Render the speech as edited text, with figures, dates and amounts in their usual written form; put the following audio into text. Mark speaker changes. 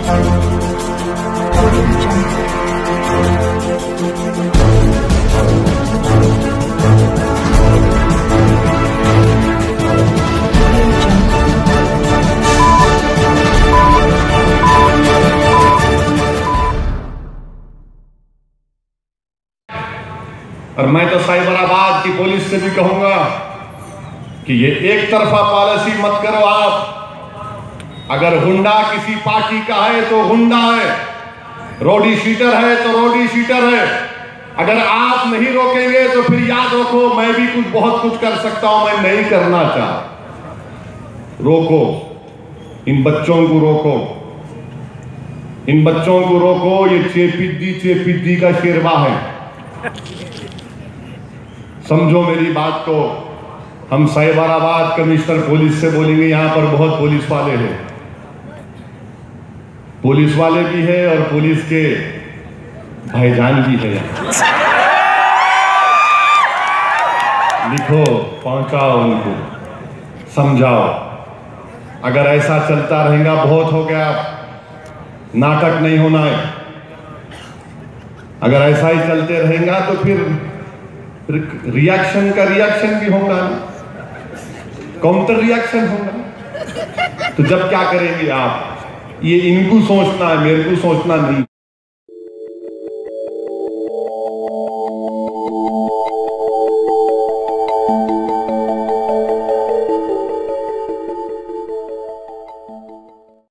Speaker 1: और मैं तो साइबराबाद की पुलिस से भी कहूंगा कि ये एक तरफा पॉलिसी मत करो। आप अगर हुंडा किसी पार्टी का है तो हुंडा है, रोडी शीटर है तो रोडी शीटर है। अगर आप नहीं रोकेंगे तो फिर याद रखो मैं भी बहुत कुछ कर सकता हूं, मैं नहीं करना चाहता। रोको, इन बच्चों को रोको, इन बच्चों को रोको। ये चेपिद्दी का शेरवा है, समझो मेरी बात को। हम साइबराबाद कमिश्नर पुलिस से बोलेंगे, यहां पर बहुत पुलिस वाले हैं, पुलिस वाले भी है और पुलिस के भाईजान भी है। लिखो, पहुंचाओ उनको, समझाओ। अगर ऐसा चलता रहेगा, बहुत हो गया, नाटक नहीं होना है। अगर ऐसा ही चलते रहेगा तो फिर रिएक्शन का रिएक्शन भी होगा, काउंटर रिएक्शन होगा। तो जब क्या करेंगे आप? ये इनको सोचना है, मेरे को सोचना नहीं।